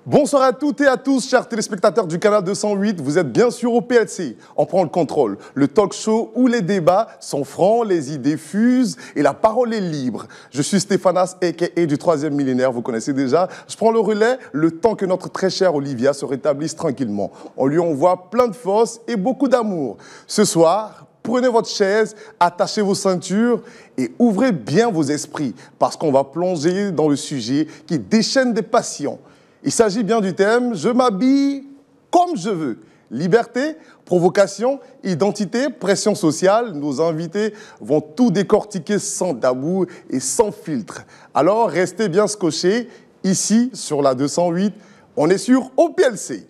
Bonsoir à toutes et à tous, chers téléspectateurs du canal 208. Vous êtes bien sûr au PLC. On prend le contrôle. Le talk show où les débats sont francs, les idées fusent et la parole est libre. Je suis Stéphanas, a.k.a. du 3e millénaire, vous connaissez déjà. Je prends le relais le temps que notre très chère Olivia se rétablisse tranquillement. On lui envoie plein de force et beaucoup d'amour. Ce soir, prenez votre chaise, attachez vos ceintures et ouvrez bien vos esprits parce qu'on va plonger dans le sujet qui déchaîne des passions. Il s'agit bien du thème « Je m'habille comme je veux ». Liberté, provocation, identité, pression sociale. Nos invités vont tout décortiquer sans tabou et sans filtre. Alors, restez bien scotchés. Ici, sur la 208, on est sur OPLC.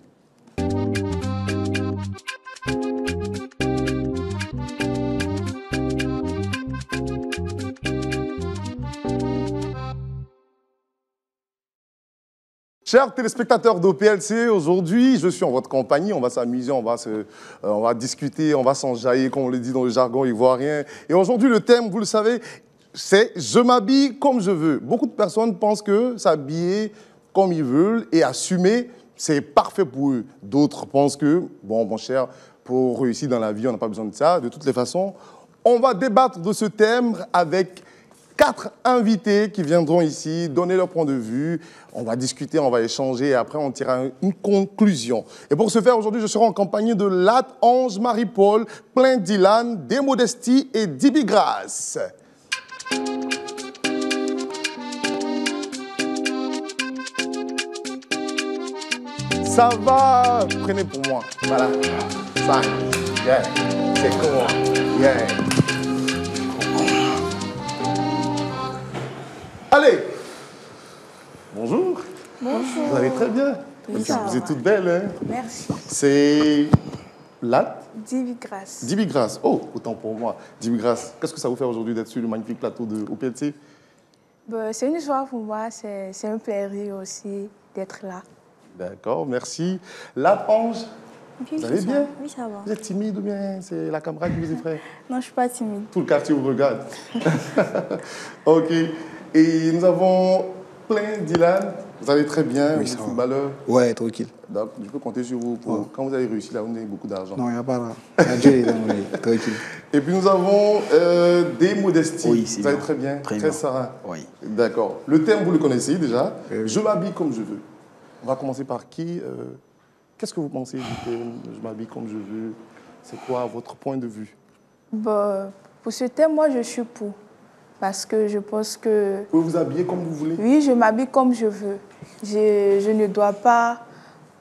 Chers téléspectateurs d'OPLC, aujourd'hui, je suis en votre compagnie, on va s'amuser, on va discuter, on va s'enjailler, comme on le dit dans le jargon ivoirien. Et aujourd'hui, le thème, vous le savez, c'est « Je m'habille comme je veux ». Beaucoup de personnes pensent que s'habiller comme ils veulent et assumer, c'est parfait pour eux. D'autres pensent que, bon, mon cher, pour réussir dans la vie, on n'a pas besoin de ça. De toutes les façons, on va débattre de ce thème avec 4 invités qui viendront ici donner leur point de vue. On va discuter, on va échanger et après on tirera une conclusion. Et pour ce faire, aujourd'hui, je serai en compagnie de Lat Ange Marie-Paul, Plein Dylan, Démodestie et Dibi Grace. Ça va? Prenez pour moi. Voilà. Ça. Yeah. C'est comment? Yeah. Allez. Bonjour. Bonjour. Vous allez très bien. Oui, vous êtes toutes belles, hein? Merci. C'est Lat Dibi Grace. Dibi Grace. Oh, autant pour moi. Dibi Grace, qu'est-ce que ça vous fait aujourd'hui d'être sur le magnifique plateau de OPLC? C'est une joie pour moi, c'est un plaisir aussi d'être là. D'accord, merci. Lat Ange, vous allez bien? Oui, ça va. Vous êtes timide ou bien c'est la caméra qui vous effraie? Non, je ne suis pas timide. Tout le quartier vous regarde. Ok. Et nous avons Plein Dylan. Vous allez très bien, Oui, vous ça êtes va. footballeur. Ouais, tranquille. Donc, je peux compter sur vous pour, quand vous avez réussi là, vous avez beaucoup d'argent. Non, il n'y a pas là. Dieu est dans mon lit, tranquille. Et puis nous avons Démodestie. Oui, c'est vous allez bien. très bien, Très très bien. serein. Oui. D'accord. Le thème, vous le connaissez déjà. Oui. Je m'habille comme je veux. On va commencer par qui? Qu'est-ce que vous pensez du thème Je m'habille comme je veux? C'est quoi votre point de vue? Pour ce thème, moi, je suis pour. Parce que je pense que, Vous pouvez vous habiller comme vous voulez? oui, je m'habille comme je veux. Je ne dois pas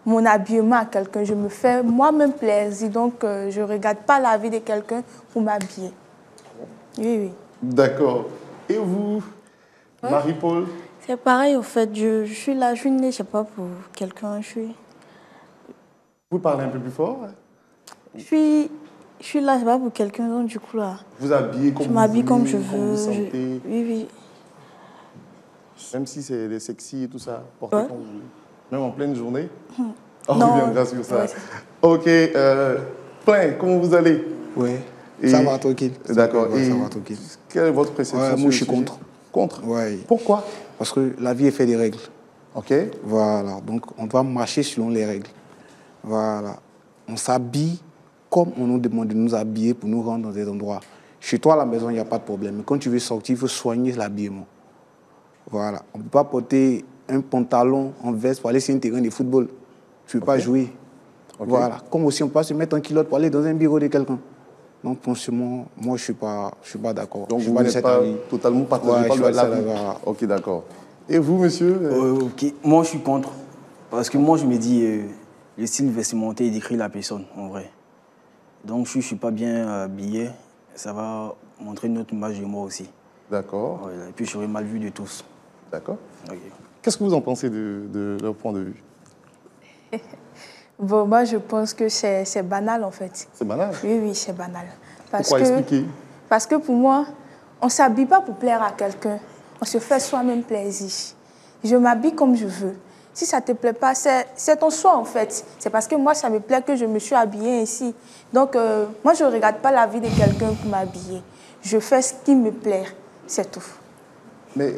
mon habillement à quelqu'un. Je me fais moi-même plaisir. Donc, je ne regarde pas la vie de quelqu'un pour m'habiller. Oui, oui. D'accord. Et vous, Marie-Paul? C'est pareil, au fait. Je suis là, je suis née, je ne sais pas, pour quelqu'un. Vous parlez un peu plus fort? Je suis là, c'est pas pour quelqu'un, donc du coup, là. Vous habillez comme Je vous m'habille comme voulez, je comme vous veux. sentez. Oui, oui. Même si c'est des sexy et tout ça, portez Ouais. comme vous voulez. Même en pleine journée? On Non. reviendra sur ça. Ouais, c'est Ok. Plein, comment vous allez? Oui, Et- ça va, tranquille. D'accord. Ouais, Et ça va, tranquille. quelle est votre perception Ouais, sur moi, le je suis sujet? contre. Contre? Ouais. Pourquoi? Parce que la vie est faite des règles. Ok. Voilà, donc on doit marcher selon les règles. Voilà. On s'habille comme on nous demande de nous habiller pour nous rendre dans des endroits. Chez toi, à la maison, il n'y a pas de problème. Mais quand tu veux sortir, il faut soigner l'habillement. Voilà. On ne peut pas porter un pantalon en veste pour aller sur un terrain de football. Tu ne peux pas jouer. Ok. Voilà. Comme aussi, on peut pas se mettre en culotte pour aller dans un bureau de quelqu'un. Donc, franchement, moi, je ne suis pas d'accord. Donc Je suis vous pas de n'êtes cet pas avis. totalement partagé Ouais, par je suis la pas de vie. cet avis. Ok, d'accord. Et vous, monsieur? Ok, moi je suis contre. Parce que moi je me dis, le style vestimentaire il décrit la personne en vrai. Donc si je ne suis pas bien habillé, ça va montrer une autre image de moi aussi. D'accord. Voilà. Et puis je serai mal vu de tous. D'accord. Ok. Qu'est-ce que vous en pensez de leur point de vue? Moi, je pense que c'est banal, en fait. C'est banal. Oui, oui, c'est banal. Pourquoi expliquer? Parce que pour moi, on ne s'habille pas pour plaire à quelqu'un. On se fait soi-même plaisir. Je m'habille comme je veux. Si ça ne te plaît pas, c'est ton choix en fait. C'est parce que moi, ça me plaît que je me suis habillée ainsi. Donc, moi, je ne regarde pas la vie de quelqu'un pour m'habiller. Je fais ce qui me plaît, c'est tout. Mais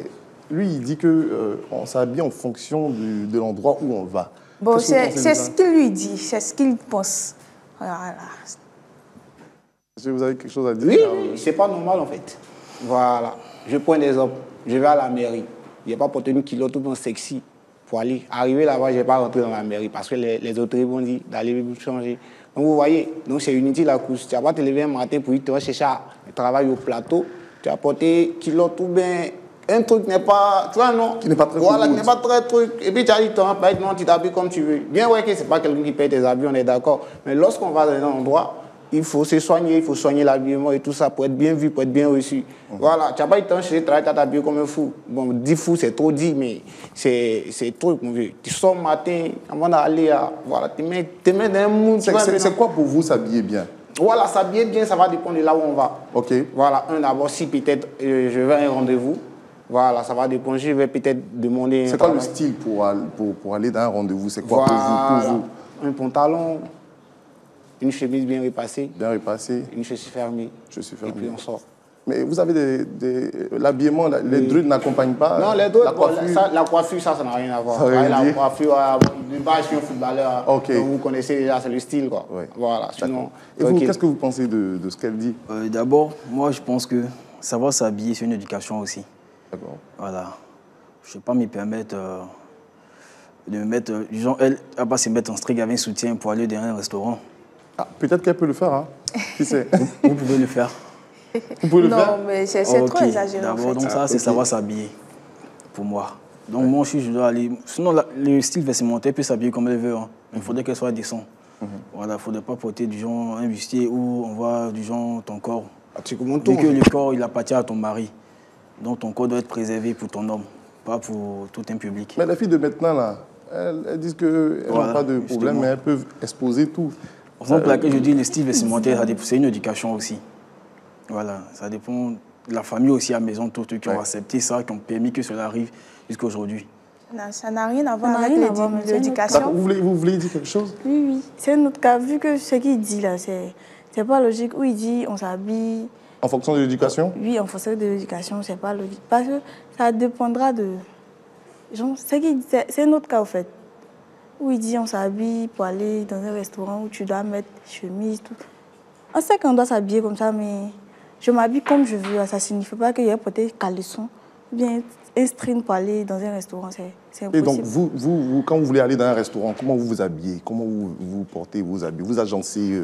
lui, il dit qu'on s'habille en fonction de l'endroit où on va. Bon, Qu'est-ce que vous pensez de c'est ça? ce qu'il lui dit, c'est ce qu'il pense. Voilà. Est-ce que vous avez quelque chose à dire? Oui, oui, c'est pas normal en fait. Voilà. Je prends un exemple. Je vais à la mairie. Je n'ai pas porté une culotte tout bien sexy pour aller. Arriver là-bas, je ne vais pas rentrer dans la mairie parce que les autorités vont dire d'aller changer. Donc vous voyez, donc c'est inutile la course. Tu vas pas te lever un matin pour ir te chercher à travailler au plateau. Tu as porté culotte tout bien. Un truc n'est pas, tu vois, non? Qui n'est pas très Voilà, qui cool. n'est pas très truc. Et puis tu as dit, non, tu t'habilles comme tu veux. Bien, ouais, que ce n'est pas quelqu'un qui paye tes habits, on est d'accord. Mais lorsqu'on va dans un endroit, il faut se soigner, il faut soigner l'habillement et tout ça pour être bien vu, pour être bien reçu. Voilà, tu n'as pas eu le temps chez travailler, tu t'habilles comme un fou. Bon, 10 fous, c'est trop dit, mais c'est truc, mon vieux. Tu sors le matin, avant d'aller à. Voilà, tu mets dans un mood. C'est quoi pour vous s'habiller bien? Voilà, s'habiller bien, ça va dépendre de là où on va. Ok. Voilà, d'abord, si peut-être je vais à un rendez-vous, voilà, ça va dépendre. Je vais peut-être demander. C'est quoi le style pour aller dans un rendez-vous? C'est quoi voilà, pour vous? Un pantalon, une chemise bien repassée, Bien repassé. une chaussure fermée. Je suis fermé. Et puis on sort. Mais vous avez l'habillement, les druides n'accompagnent pas Non, les druides, la coiffure? la coiffure, ça n'a rien à voir. Ça veut rien La dire. coiffure, de base, je suis un footballeur. Ok. Donc vous connaissez déjà, c'est le style, quoi. Ouais. Voilà, sinon. Et vous, ok. qu'est-ce que vous pensez de ce qu'elle dit? D'abord, moi, je pense que savoir s'habiller, c'est une éducation aussi. D'accord. Voilà. Je ne vais pas me permettre de me mettre... disons, elle ne va pas se mettre en string avec un soutien pour aller dans un restaurant. Ah, peut-être qu'elle peut le faire, hein? Qui sait? Vous pouvez le faire. Vous pouvez le Non, faire? mais c'est Ok. trop exagéré en D'abord, fait. donc ça, c'est ok. savoir s'habiller, pour moi. Donc moi, je dois aller... Sinon, le style vestimentaire peut s'habiller comme elle veut. Hein. Il faudrait qu'elle soit décente. Voilà, il ne faudrait pas porter du genre un bustier où on voit du genre ton corps. Ah, tu commentes tout. Vu que le corps, il appartient à ton mari. Donc ton corps doit être préservé pour ton homme, pas pour tout un public. Mais les filles de maintenant, là, elles disent qu'elles n'ont Voilà, pas de problème, justement. mais elles peuvent exposer tout. Raison pour laquelle je dis le style vestimentaire, c'est une éducation aussi. Voilà, ça dépend de la famille aussi à la maison, tous ceux qui ont Ouais. accepté ça, qui ont permis que cela arrive jusqu'à aujourd'hui. Non, ça n'a rien à voir Ça n'a avec rien à voir, mais c'est l'éducation. D'accord, vous voulez dire quelque chose? Oui, oui. C'est un autre cas. Vu que ce qu'il dit là, c'est pas logique. Où il dit on s'habille. En fonction de l'éducation? Oui, en fonction de l'éducation, c'est pas logique. Parce que ça dépendra de. Genre, c'est un autre cas, en fait. Où il dit on s'habille pour aller dans un restaurant où tu dois mettre chemise, tout. On sait qu'on doit s'habiller comme ça, mais je m'habille comme je veux. Ça ne signifie pas qu'il y a peut-être caleçon ou bien un string pour aller dans un restaurant. C'est Et impossible. donc, vous, quand vous voulez aller dans un restaurant, comment vous vous habillez? Comment vous portez vos habits? Vous agencez...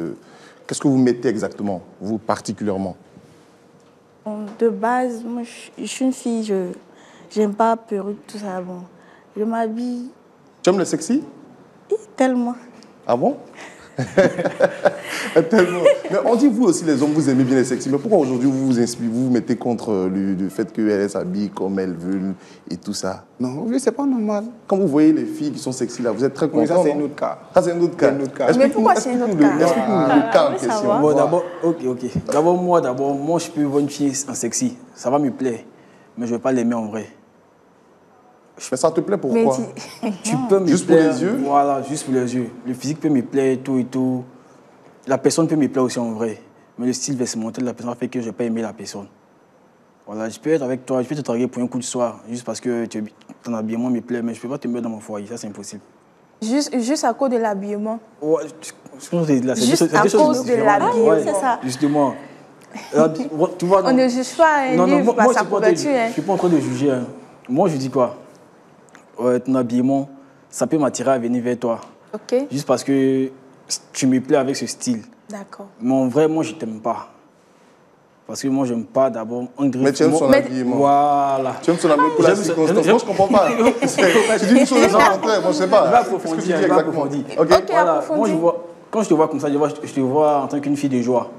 qu'est-ce que vous mettez exactement, vous particulièrement? Bon, de base, moi, je suis une fille, je n'aime pas perruque, tout ça. Bon, je m'habille Tu aimes le sexy? tellement. Ah bon? Tellement. Mais on dit, vous aussi, les hommes, vous aimez bien les sexy. Mais pourquoi aujourd'hui, vous vous mettez contre le fait qu'elles s'habillent comme elles veulent et tout ça? Non, oui, c'est pas normal. Quand vous voyez les filles qui sont sexy, là, vous êtes très Oui, content, ça, c'est non? un autre cas. Ça, c'est un autre cas. C'est un autre cas. Explique-nous- Mais pourquoi c'est un autre explique-nous cas? explique-nous le cas en oui, ça question. va. Bon, d'abord, ok. D'abord, moi, je peux voir une fille en sexy. Ça va me plaire, mais je ne vais pas l'aimer en vrai. Mais ça te plaît Mais pourquoi? Tu peux me Juste pour plaire, les yeux? Voilà, juste pour les yeux. Le physique peut me plaire, tout et tout. La personne peut me plaire aussi en vrai. Mais le style vestimentaire de la personne fait que je n'ai pas aimé la personne. Voilà, je peux être avec toi, je peux te draguer pour un coup de soir, juste parce que ton habillement me plaît, mais je ne peux pas te mettre dans mon foyer, ça c'est impossible. Juste à cause de l'habillement. Ouais, Juste à cause de l'habillement. c'est ça. Justement. Tu vois, On ne juge pas un livre par sa couverture. Je ne suis pas en train de juger. Hein. Moi, je dis quoi? Ton habillement, ça peut m'attirer à venir vers toi. Ok, Juste parce que tu me plais avec ce style. d'accord. Mais en vrai, moi, je ne t'aime pas. Parce que moi, je n'aime pas d'abord un gris. Mais tu aimes son Mais- habillement. Voilà. Tu aimes son habillement pour la J'aime- circonstance. j'aime- Moi, je ne comprends pas. Tu dis une chose sans contraire, moi, je ne sais pas. Je vais Qu'est-ce que tu approfondir, dis je vais exactement? approfondir. Ok. Ok. Voilà. approfondi. Moi, quand je te vois comme ça, je te vois en tant qu'une fille de joie.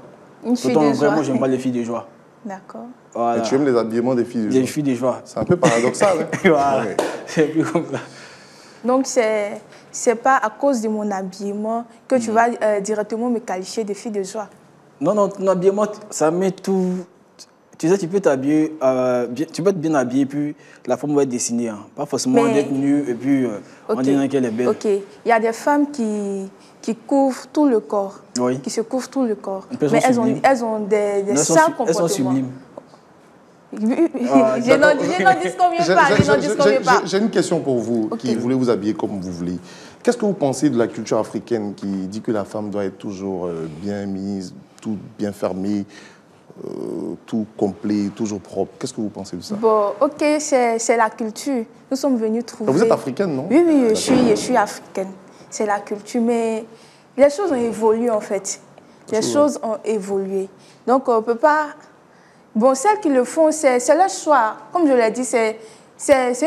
Une fille Pourtant, en de vrai, joie. moi, je n'aime pas les filles de joie. D'accord. Voilà. Et tu aimes les habillements des filles. Les filles de joie. C'est un peu paradoxal. Hein? Voilà. Ouais. C'est un peu comme ça. Donc, c'est pas à cause de mon habillement que tu vas directement me qualifier de fille de joie. Non, ton habillement, ça met tout. Tu sais, tu peux t'habiller, tu peux être bien habillé, puis la forme va être dessinée. Hein. Pas forcément Mais- d'être nue et puis on Ok. dit qu'elle est belle. Ok. Il y a des femmes qui couvrent tout le corps. Oui. Qui se couvrent tout le corps. Une personne Mais sublime. elles ont des Elles sont sales elles sont comportements. sublimes. Je n'en dis combien pas, je n'en dis combien pas. J'ai une question pour vous, Ok. qui voulez vous habiller comme vous voulez. Qu'est-ce que vous pensez de la culture africaine qui dit que la femme doit être toujours bien mise, tout bien fermé, tout complet, toujours propre? Qu'est-ce que vous pensez de ça? Bon, ok, c'est la culture. Nous sommes venus trouver... Vous êtes africaine, non? Oui, oui, je suis africaine. C'est la culture, mais les choses ont évolué en fait. Les choses ont évolué. Donc on ne peut pas... Bon, celles qui le font, c'est leur choix. Comme je l'ai dit, c'est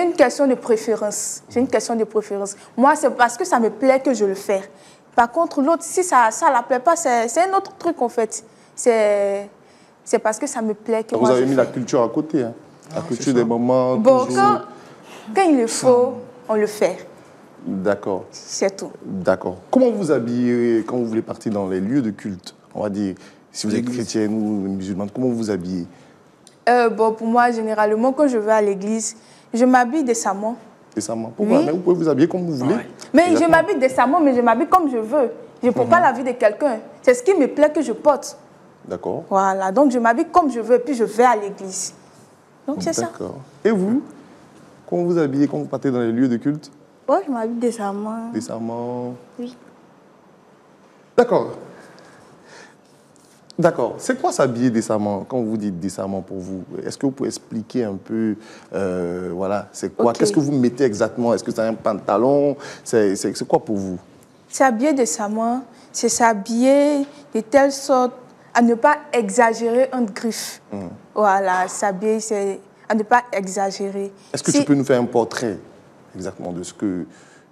une question de préférence. C'est une question de préférence. Moi, c'est parce que ça me plaît que je le fais. Par contre, l'autre, si ça ne la plaît pas, c'est un autre truc en fait. C'est parce que ça me plaît que Vous moi, avez je mis fais. la culture à côté, hein? La culture des moments. Bon, toujours... quand il le faut, on le fait. D'accord. C'est tout. D'accord. Comment vous habillez quand vous voulez partir dans les lieux de culte? On va dire, si vous êtes chrétienne ou musulmane, comment vous habillez? Bon, pour moi, généralement, quand je vais à l'église, je m'habille décemment. Décemment. Pourquoi? Oui. Mais vous pouvez vous habiller comme vous voulez. Mais je Exactement. m'habille décemment, mais je m'habille comme je veux. Je ne prends pas la vie de quelqu'un. C'est ce qui me plaît que je porte. D'accord. Voilà, donc je m'habille comme je veux, puis je vais à l'église. Donc c'est ça. D'accord. Et vous? Comment vous habillez quand vous partez dans les lieux de culte? Moi, je m'habille décemment. Décemment. Oui. D'accord. D'accord. C'est quoi s'habiller décemment? Quand vous dites décemment pour vous, est-ce que vous pouvez expliquer un peu, voilà, c'est quoi? Ok. Qu'est-ce que vous mettez exactement? Est-ce que c'est un pantalon? C'est quoi pour vous? S'habiller décemment, c'est s'habiller de telle sorte à ne pas exagérer entre griffes. Voilà, s'habiller, c'est à ne pas exagérer. Est-ce que tu peux nous faire un portrait exactement de ce que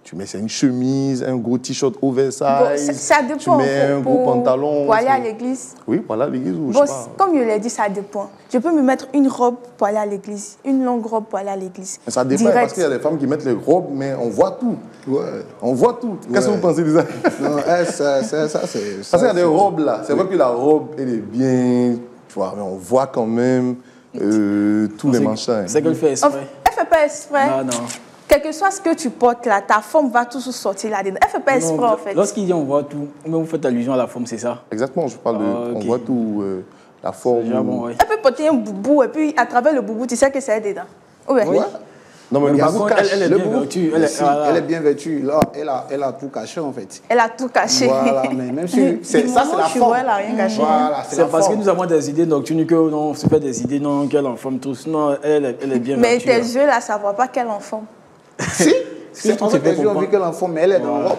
tu mets? C'est une chemise, un gros t-shirt oversize? Bon, ça dépend. Tu mets un gros pantalon? Pour aller à l'église. Oui, pour aller à l'église ou Bon, je sais pas. comme je l'ai dit, ça dépend. Je peux me mettre une robe pour aller à l'église, une longue robe pour aller à l'église. Mais ça dépend Direct. parce qu'il y a des femmes qui mettent les robes, mais on voit tout. Ouais. On voit tout. Qu'est-ce que vous pensez de ça? Non, ça, c'est... Parce qu'il y a des robes là. C'est vrai que la robe, elle est bien, tu vois, mais on voit quand même tous les machins. C'est qu'elle fait exprès. Elle ne fait pas exprès. Non, non. Quel que soit ce que tu portes là, ta forme va toujours sortir là-dedans. Elle ne fait pas exprès Non, en fait. Lorsqu'il dit on voit tout, mais vous faites allusion à la forme, c'est ça? Exactement, je parle de. Ah, ok. On voit tout, la forme. Déjà bon, ouais. Elle peut porter un boubou et puis à travers le boubou, tu sais que c'est dedans. Ouais. Ouais. Non, mais le Par boubou contre, cache. elle est Le bien boubou- vêtue. Elle est bien vêtue. Là, elle a tout caché, en fait. Elle a tout caché. Voilà, mais même si... Ça, c'est la Tu forme. vois, elle a rien caché. Voilà, c'est C'est la parce que forme. nous avons des idées nocturnes que non, on se fait des idées non qu'elle en forme tous. Non, elle est bien Mais vêtue, tes là. yeux là, ça ne voit pas qu'elle en forme. Si, c'est tout en se fait, fait les yeux ont vu comprendre. qu'elle en forme, mais elle est dans Voilà. robe.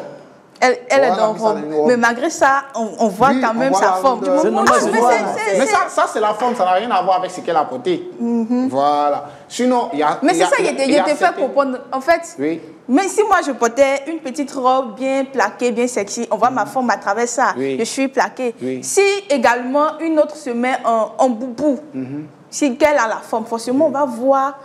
Elle est Voilà, dans mais ça, robe. elle a une robe. Mais malgré ça, on voit Oui, quand on même voit sa la forme. rondeur. C'est normal, c'est mais normal. Mais ça, c'est la forme, ça n'a rien à voir avec ce qu'elle a porté. Voilà. Sinon, il y a... Mais il y a- c'est ça, il y a je te fais certaines- comprendre. En fait, Oui. même si moi je portais une petite robe bien plaquée, bien sexy, on voit ma forme à travers ça. Oui. Je suis plaquée. Oui. Si également une autre se met en boubou, si qu'elle a la forme, forcément on va voir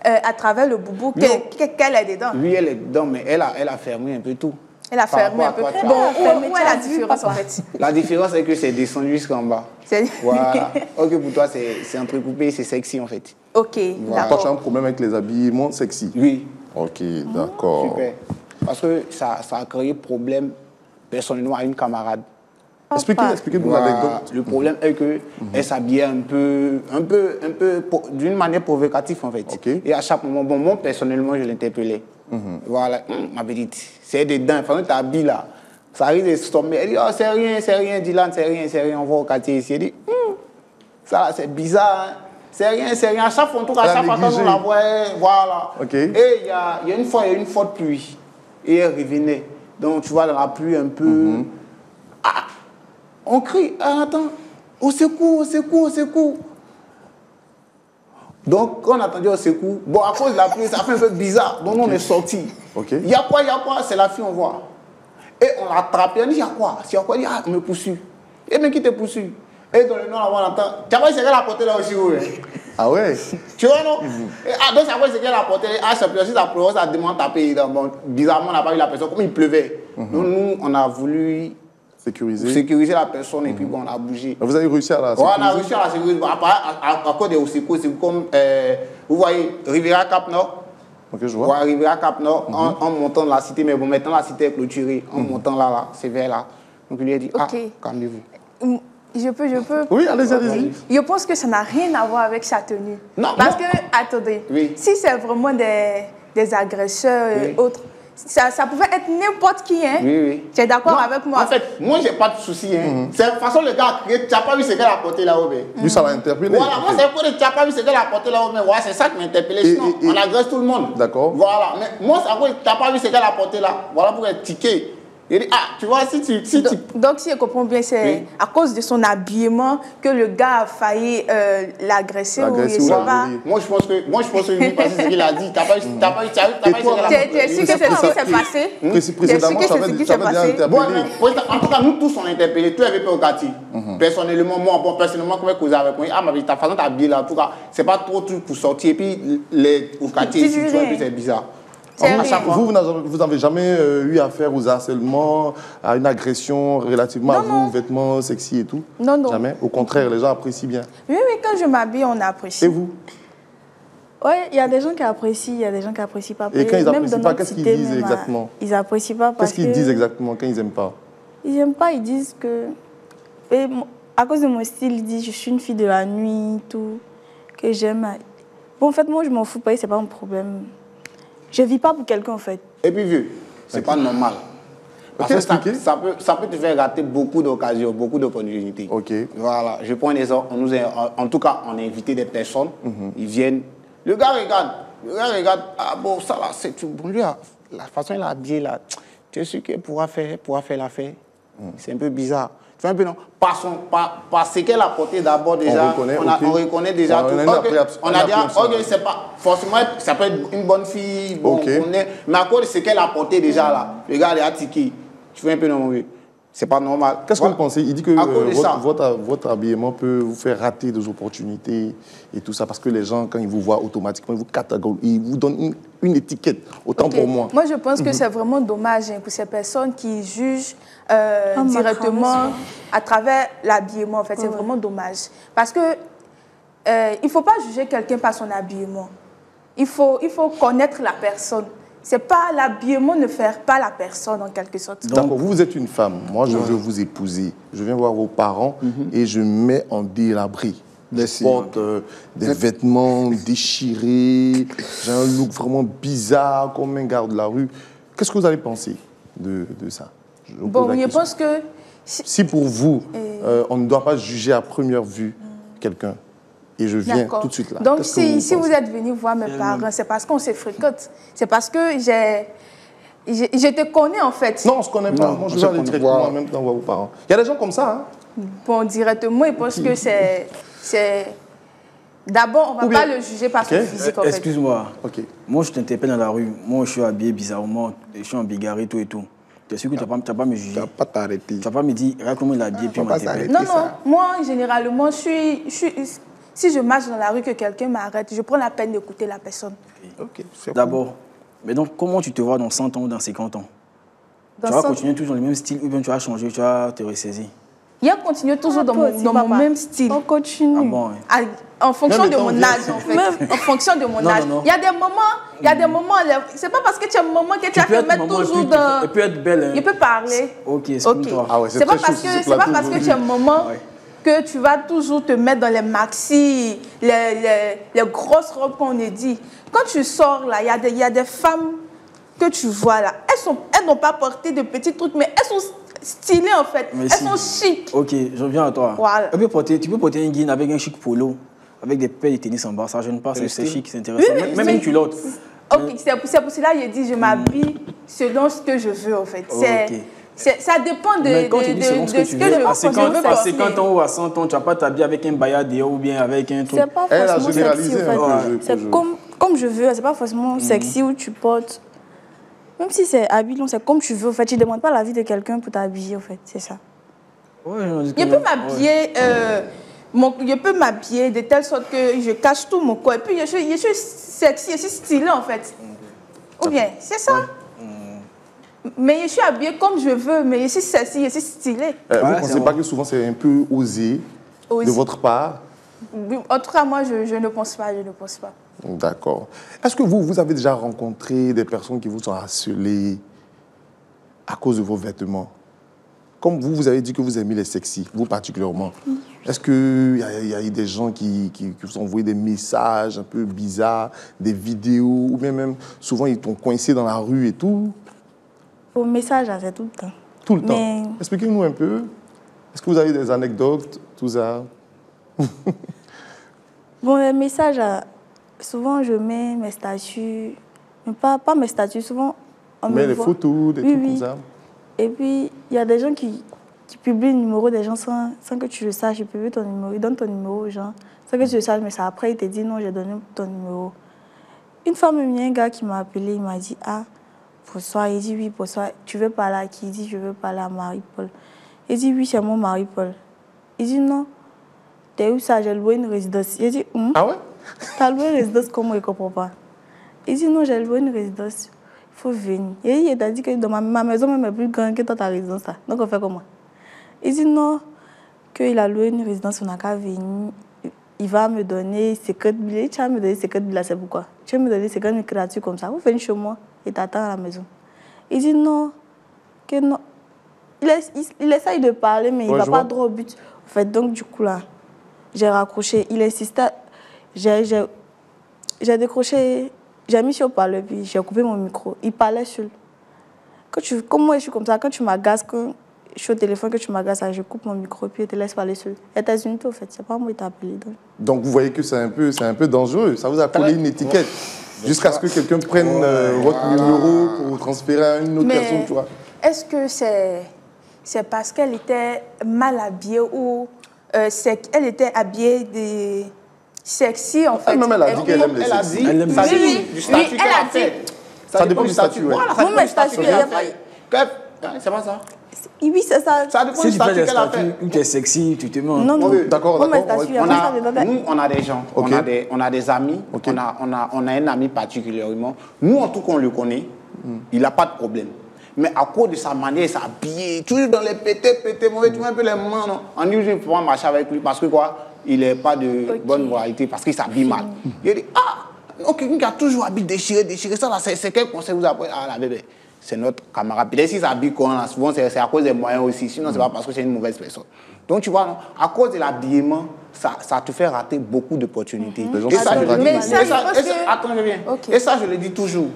à travers le boubou qu'elle est dedans. Oui, elle est dedans, mais elle a fermé un peu tout. Elle a Par fermé un rapport peu. à quoi, Bon, tu as- où est la différence en fait? La différence, c'est que c'est descendu jusqu'en bas. C'est- Voilà. Ok, pour toi, c'est entrecoupé, c'est sexy, en fait. Ok, Voilà. Toi, tu as un d'accord. problème avec les habillements sexy. Oui. Ok, d'accord. Super. Parce que ça a créé problème, personnellement, à une camarade. Expliquez-nous Voilà. l'anecdote. Le problème est que elle s'habillait un peu d'une manière provocative, en fait. Ok. Et à chaque moment, bon, moi, personnellement, je l'interpellais. Voilà, ma petite, c'est des dents, pendant que tu habilles là, ça arrive de se tomber. Elle dit, oh, c'est rien, Dylan, c'est rien, on va au quartier ici. Elle dit, ça là, c'est bizarre, hein. C'est rien. À chaque fois, en tout cas, Elle à a chaque fois, quand négligé. on la voit, voilà. Ok. Et il y a une fois, il y a eu une forte pluie. Et elle revenait. Donc, tu vois, dans la pluie un peu. Ah, on crie, ah, attends, au secours. Donc, quand on attendait au secours, bon, à cause de la pluie, ça fait un peu bizarre. Donc, on est sorti. Ok. Il y a quoi? C'est la fille, on voit. Et on l'a attrapé. On dit, il y a quoi? Il dit, ah, on me poursuit. Et bien, qui te poursuit? Et dans le nom, on entend. Tu vois, c'est qu'elle a porté là aussi, oui. Ah ouais? Tu vois, non? Et, ah, donc, c'est quoi, c'est qu'elle a porté. Ah, c'est plus, si ça pleure, ça demande de taper. Bon, bizarrement, on n'a pas eu la personne. Comme il pleuvait. Donc, nous, on a voulu sécuriser la personne et puis bon, on a bougé. Vous avez réussi à la Ouais, on a sécuriser? réussi à la sécuriser. À cause des secours, c'est comme, vous voyez, Riviera Cap Nord. Ok, je Ouais, vois. Riviera Cap Nord, en montant de la cité, mais bon, maintenant la cité est clôturée. En montant là, c'est vers là. Donc il lui a dit, ah, Ok. calmez-vous. Je peux. Oui, allez-y. Je pense que ça n'a rien à voir avec sa tenue. Non, Parce non. que, attendez, Oui. si c'est vraiment des agresseurs et autres, ça pouvait être n'importe qui, hein? Oui. Tu es d'accord Non, avec moi? En fait, moi, j'ai pas de souci. Hein. C'est de toute façon, le gars a crié, tu n'as pas vu ce qu'elle a porté là-haut. Lui, ça l'a interpellé. Voilà, moi, c'est pour dire, tu n'as pas vu ce qu'elle a porté là-haut. Mais voilà, c'est ça qui m'a interpellé. Sinon, on agresse tout le monde. D'accord. Voilà, mais moi, c'est à cause, tu n'as pas vu ce qu'elle a porté là. Voilà pour être tiqué. Il dit, tu vois, Donc, si je comprends bien, c'est Oui. à cause de son habillement que le gars a failli l'agresser ou L'agresser je ou sais la pas. violer. Moi, je pense que oui, parce que c'est ce qu'il a dit. Tu n'as pas vu ce qu'elle a Tu es porté. sûr que c'est ce qui s'est passé? Précédemment, Tu es sûr ça que c'est ce avait qui déjà s'est passé? Bon, interpellé. mais, en tout cas, nous tous, on est interpellés. Tous les VP au quartier. Personnellement, moi, personnellement, quand je causais avec moi, mais ta façon d'habiller là, en tout cas, c'est pas trop truc pour sortir. Et puis, au quartier, Tu ici, dis tu vois, rien. puis c'est bizarre. C'est À rien. chaque fois, vous n'avez jamais eu affaire aux harcèlements, à une agression relativement à vos vêtements sexy et tout? Non. Jamais. Au contraire, les gens apprécient bien. Oui, quand je m'habille, on apprécie. Et vous? Oui, il y a des gens qui apprécient, il y a des gens qui n'apprécient pas. Et quand ils Même apprécient dans pas, notre qu'est-ce qu'ils cité, disent même, exactement? Ils n'apprécient pas parce Qu'est-ce qu'ils disent exactement quand ils n'aiment pas? Ils n'aiment pas, ils disent que... à cause de mon style, ils disent que je suis une fille de la nuit, tout, que j'aime... Bon, en fait, moi, je m'en fous pas, c'est pas mon problème. Je vis pas pour quelqu'un, en fait. Et puis, vieux, c'est pas normal. Parce que expliquez. ça peut te faire rater beaucoup d'occasions, beaucoup d'opportunités. Ok. Voilà, je prends un exemple. En tout cas, on a invité des personnes. Ils viennent. Le gars regarde. Ah bon, ça là, c'est tout. Bon, lui, la façon il a habillé là, tu es sûr qu'il pourra faire l'affaire. C'est un peu bizarre. Tu vois un peu, non? Par ce qu'elle a porté d'abord déjà, on reconnaît déjà tout. On a dit, ok, c'est pas forcément, ça peut être une bonne fille, bon, Okay. mais à cause de ce qu'elle a porté déjà là, le gars il a tiqué. Tu vois un peu, non? C'est pas normal. Qu'est-ce que vous pensez? Il dit que À cause de ça. votre habillement peut vous faire rater des opportunités et tout ça, parce que les gens, quand ils vous voient automatiquement, ils vous donnent une étiquette, autant Ok. pour moi. Moi, je pense que c'est vraiment dommage pour ces personnes qui jugent directement à travers l'habillement. En fait, c'est vraiment dommage. Parce que il ne faut pas juger quelqu'un par son habillement. Il faut connaître la personne. C'est pas l'habillement ne fait pas la personne en quelque sorte. D'accord, vous êtes une femme, moi je veux vous épouser. Je viens voir vos parents et je me mets en délabri. Merci. Je porte des vêtements déchirés, j'ai un look vraiment bizarre comme un gars de la rue. Qu'est-ce que vous allez penser de ça? Bon, je pense que... Si pour vous, on ne doit pas juger à première vue quelqu'un, et je viens tout de suite là. Donc, si vous êtes venu voir mes parents, c'est parce qu'on se fréquente. C'est parce que je te connais, en fait. Non, on ne se connaît pas. Moi, je vais aller directement en même temps voir vos parents. Il y a des gens comme ça, hein? Bon, directement, je pense que c'est... D'abord, on ne va pas le juger par son physique, en fait. Excuse-moi. Ok. Moi, je t'interpelle dans la rue. Moi, je suis habillé bizarrement. Je suis en bigarré, tout et tout. Tu es sûr que tu ne vas pas me juger? Tu vas pas t'arrêter. Tu vas pas me dire, regarde comment il est habillé, puis faut pas m'interpelle. s'arrêter. Non, moi, généralement, si je marche dans la rue, que quelqu'un m'arrête, je prends la peine d'écouter la personne. Ok, c'est D'abord, mais donc, comment tu te vois dans 100 ans ou dans 50 ans? Dans Tu vas son- continuer toujours dans le même style ou bien tu vas changer, tu vas te ressaisir? Il y a continué toujours dans mon même style. On continue. Ah bon, hein. En fonction Même de étant mon vieille. âge, en fait. En fonction de mon Non, âge. non, non. Il y a des moments, c'est pas parce que tu es maman que tu vas peux te être mettre maman et toujours puis- dans... et puis être belle, hein. Je peux parler. Ok, exprime-toi. Ah ouais, C'est pas très parce chaud que sur ce c'est pas plateau parce que tu aujourd'hui. es maman Ouais. que tu vas toujours te mettre dans les maxi, les grosses robes qu'on a dit. Quand tu sors là, il y a des femmes que tu vois là. Elles n'ont pas porté de petits trucs, mais elles sont stylées en fait. Mais Elles si. sont chic. Ok, je reviens à toi. Voilà. Tu peux porter un jean avec un chic polo, avec des paires de tennis en bas, ça gêne pas, c'est chic, c'est intéressant. Oui, Même mais- une culotte. Ok, c'est pour cela que je dis je m'habille selon ce que je veux en fait. Ok. Ça dépend de Mais quand tu dis selon ce que tu veux, à 50 porter. ans ou à 100 ans, tu vas pas t'habiller avec un baya dehors ou bien avec un truc. C'est pas Elle a forcément généralisé sexy, en un fait. peu, C'est comme je veux, c'est pas forcément sexy où tu portes. Même si c'est habillé, c'est comme tu veux, en fait. Tu ne demandes pas l'avis de quelqu'un pour t'habiller, en fait. C'est ça. Ouais, Je peux m'habiller, je peux m'habiller de telle sorte que je cache tout mon corps. Et puis je suis sexy, je suis stylée en fait. Ou bien, c'est ça. Mais je suis habillée comme je veux, mais je suis sexy, je suis stylée. Vous ne Ouais, pensez c'est pas bon. que souvent c'est un peu osé de votre part? En tout cas, moi, je ne pense pas, je ne pense pas. D'accord. Est-ce que vous avez déjà rencontré des personnes qui vous ont harcelé à cause de vos vêtements? comme vous avez dit que vous aimez les sexy, vous particulièrement, est-ce qu'il y a eu des gens qui vous ont envoyé des messages un peu bizarres, des vidéos, ou bien même souvent ils t'ont coincé dans la rue et tout? Au message, c'est tout le temps. Tout le Mais- temps. Expliquez-nous un peu. Est-ce que vous avez des anecdotes, tout ça? Bon, les messages, souvent je mets mes statuts, mais pas mes statuts, souvent on Mais me les voit. photos, des Oui, trucs oui. comme ça. Et puis, il y a des gens qui publient le numéro des gens sans que tu le saches. Ils publient ton numéro, ils donnent ton numéro aux gens sans que tu le saches, mais ça, après, ils te disent non, j'ai donné ton numéro. Une fois, même, il y a un gars qui m'a appelé, il m'a dit ah, bonsoir. Il dit oui, bonsoir. Tu veux parler à qui? Il dit je veux parler à Marie-Paul. Il dit oui, c'est mon Marie-Paul. Il dit non, t'es où ça? J'ai loué une résidence. Il dit Ah ouais? t'as loué une résidence, comment il ne comprend pas? Il dit non, j'ai loué une résidence. Il faut venir. Et il t'a dit que dans ma maison même est plus grande que ta résidence là. Donc on fait comment? Il dit non, qu'il a loué une résidence, on n'a qu'à venir. Il va me donner 50 000. Tu vas me donner 50 000 là, c'est pourquoi? Tu vas me donner 50 000 créatures comme ça. Vous venez chez moi et t'attends à la maison. Il dit non, que non. Il essaye de parler, mais il ne va pas droit au but. En fait, donc du coup là, j'ai raccroché. Il insistait. J'ai décroché. J'ai mis sur parler, puis j'ai coupé mon micro. Il parlait seul. Comme moi, je suis comme ça, quand tu m'agaces, quand je suis au téléphone, que tu m'agaces, je coupe mon micro, puis je te laisse parler seul. Et t'as une en fait, c'est pas moi qui t'a appelé. Donc vous voyez que c'est un peu dangereux. Ça vous a collé une étiquette jusqu'à ce que quelqu'un prenne votre numéro pour transférer à une autre personne, tu vois. Est-ce que c'est parce qu'elle était mal habillée ou elle était habillée de sexy en fait? Même elle a dit qu'elle aime les sexy. Elle aime ça. ça. Oui, du statut oui, qu'elle elle a a fait. dit. Ça dépend du statut, ouais. Voilà, ça Vous, dépend mais du statut statut, qu'elle a il y a fait. C'est pas ça. Oui, c'est ça. Ça dépend Si du tu fais statut des qu'elle a statuts, fait. une qui est sexy, tu te mets en... Non, non. D'accord, Moi, mes d'accord. statuts, il y a On pas a, ça dedans. nous, on a des gens, Ok. on a des amis, Ok. on a un ami particulièrement. Nous, en tout cas, on le connaît, il n'a pas de problème. Mais à cause de sa manière de s'habiller, toujours dans les pétés, mauvais, tu vois un peu les mains, non? On dit, je ne peux pas marcher avec lui parce que quoi? Il n'est pas de bonne moralité, parce qu'il s'habille mal. Il dit, ah, quelqu'un qui a toujours habillé déchiré, ça, là, c'est quel conseil vous apprenez? Ah, la bébé, c'est notre camarade. Peut-être s'il s'habille quand là, souvent, c'est à cause des moyens aussi, sinon, c'est pas parce que c'est une mauvaise personne. Donc, tu vois, non? À cause de l'habillement, ça te fait rater beaucoup d'opportunités. gens Et ça, sont je le dis. mais ça, je pense que- Attends, je viens. Ok. Et ça, je le dis toujours.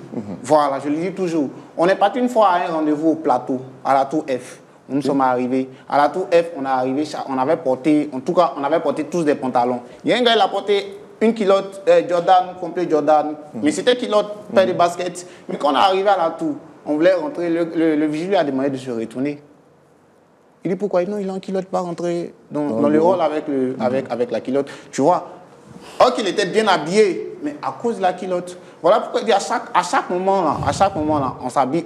Voilà, je le dis toujours. On est parti une fois à un rendez-vous au plateau, à la Tour F. Nous sommes arrivés. À la Tour F, on avait porté, en tout cas, on avait porté tous des pantalons. Il y a un gars, il a porté une culotte Jordan, complet Jordan, mais c'était culotte, paire de baskets. Mais quand on est arrivé à la Tour, on voulait rentrer, le vigile lui a demandé de se retourner. Il dit pourquoi? Non, il est en culotte, pas rentrer dans le hall avec la culotte. Tu vois, or qu'il était bien habillé, mais à cause de la culotte. Voilà pourquoi il dit à chaque moment là,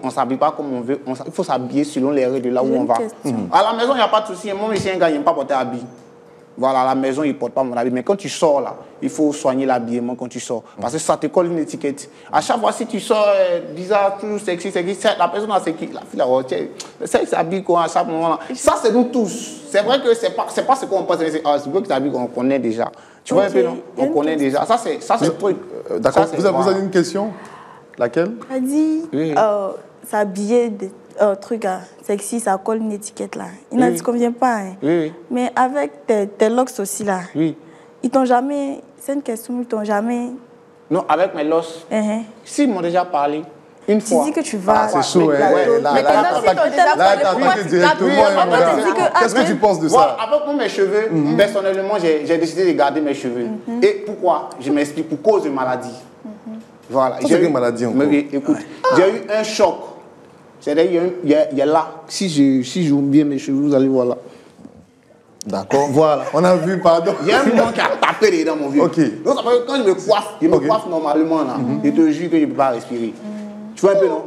on s'habille pas comme on veut. Il faut s'habiller selon les règles de là où J'ai on une va. question. À la maison, il n'y a pas de souci. Moi, je suis un gars, il n'aime pas porter habit. Voilà, à la maison, il ne porte pas mon habit. Mais quand tu sors là, il faut soigner l'habillement quand tu sors. Parce que ça te colle une étiquette. À chaque fois, si tu sors bizarre, toujours sexy, la personne a sexy, la fille, elle s'habille quoi à chaque moment là. Ça, c'est nous tous. C'est vrai que c'est pas ce qu'on pense, mais c'est vrai que s'habille qu'on connaît déjà. Tu vois un peu, non? On connaît déjà. Ça, c'est le truc. D'accord. Ça, c'est- Vous avez voilà. une question? Laquelle? Il a dit, Oui. s'habiller de trucs sexy, ça colle une étiquette là. Il Oui. ne te convient pas. Hein. Oui, oui. Mais avec tes locks aussi là, Oui. ils t'ont jamais. C'est une question, ils t'ont jamais. Non, avec mes losses. S'ils m'ont déjà parlé, une Tu fois. dis que tu vas. C'est chaud, hein? Ouais, Là, Mais là, pendant là, si t'ont déjà là, parlé, t'as pourquoi attaqué tu directement, Oui, hein, mon après, gars. tu dis que Qu'est-ce que tu penses de Voilà, ça? avec moi, mes cheveux, personnellement, j'ai décidé de garder mes cheveux. Et pourquoi? Je m'explique, pour cause de maladie. Voilà. Ça, c'est quelle maladie encore? Mais écoute, j'ai eu un choc. C'est-à-dire, il y a là, si je ouvre bien mes cheveux, vous allez voir là. D'accord. Voilà. On a vu, pardon. Il y a un moment qui a tapé dedans, mon vieux. Ok. Donc, ça fait que quand je me coiffe normalement, là, je te jure que je ne peux pas respirer. Tu vois un peu, non?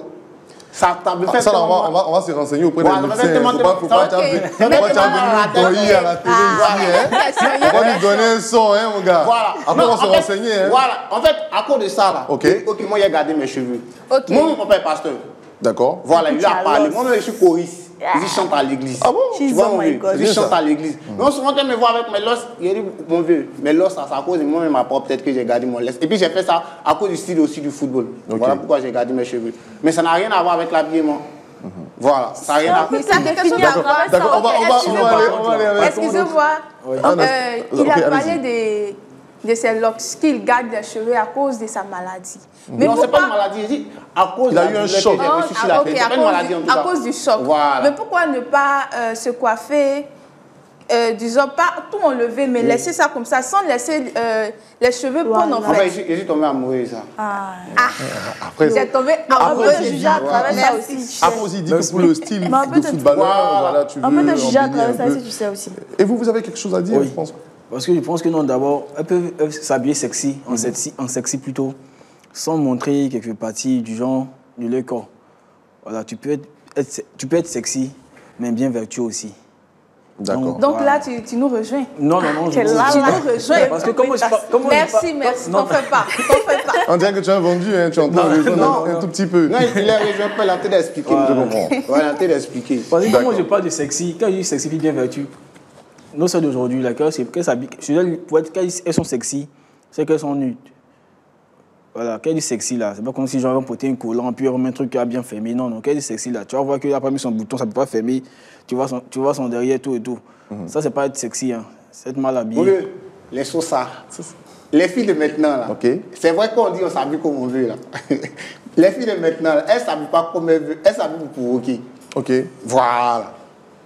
Ça me fait Ça, là, tellement mal. on va se renseigner auprès Voilà, des ça médecins. fait tellement- Faut pas Ok. venir à la télé ici, hein. On va lui donner un son, hein, mon gars. Voilà. Après, Non, on va se en fait, renseigner, hein. Voilà. En fait, à cause de ça, là, Ok. moi, j'ai gardé mes cheveux. Ok. Moi, mon papa est pasteur. D'accord. Voilà, il lui a Charlotte. parlé. Moi, je suis choriste. Il chante à l'église. Ah bon? Tu vois, Oh mon my vieux, God. il Bien chante ça. à l'église. Donc, souvent, quand il me voit avec mes losses, il dit, mon vieux, mes losses, ça, c'est à cause de moi-même, ma propre peut-être que j'ai gardé mon laisse. Et puis, j'ai fait ça à cause du style aussi du football. Ok. Voilà pourquoi j'ai gardé mes cheveux. Mais ça n'a rien à voir avec l'habillement. Voilà, ça n'a rien à Mais ça, quelque chose à voir avec ça. D'accord, on va aller avec... Excusez-moi. Ok, Il a allez-y. parlé de ses locks, qu'il garde les cheveux à cause de sa maladie. Mais non, c'est pas une pourquoi... maladie. Je dis, à cause Il a de eu la un douleur choc. que j'ai reçue sur la tête. C'est pas une maladie en tout À cas. cause du choc. Voilà. Mais pourquoi ne pas se coiffer, disons, pas tout enlever, mais laisser ça comme ça, sans laisser les cheveux prendre en En fait, fait. je suis tombé amoureux de ça. Après, J'ai tombé On amoureux peut te de juger à travers ça Merci. aussi. après aussi, dit que pour le style Mais on peut de te- footballeur, voilà, tu veux On peut te juger à embellir travers un ça peu. si tu sais aussi. Et vous avez quelque chose à dire, Oui. je pense. Parce que je pense que non, d'abord, elles peuvent s'habiller sexy, en sexy plutôt, sans montrer quelques parties du genre de leur corps. Voilà, tu peux être sexy, mais bien vertueux aussi. D'accord. Donc là, tu nous rejoins. Non, je Tu vous nous rejoins. Parce que comment Merci, t'en fais pas. On dirait que tu as vendu, hein, tu es en train de rejoindre un tout petit peu. Non, il a rejoint pas, il a en train d'expliquer. Je comprends. Voilà, il a en train d'expliquer. Parce que quand moi je parle de sexy, quand je dis sexy puis bien vertu, nos sœurs d'aujourd'hui, là, qu'elles s'habillent, quand elles sont sexy, c'est qu'elles sont nudes. Voilà, quand elles disent sexy là, c'est pas comme si j'avais porté un collant puis un truc qui a bien fermé. Non, quand elles disent sexy là, tu vas voir qu'il a pas mis son bouton, ça peut pas fermer. Tu vois son derrière, tout et tout. Ça, c'est pas être sexy, hein. C'est être mal habillé. Oui, les saussards. Les filles de maintenant, là. Ok. C'est vrai qu'on dit on s'habille comme on veut, là. Les filles de maintenant, là, elles ne s'habillent pas comme elles veulent. Elles s'habillent pour provoquer. Ok. Voilà.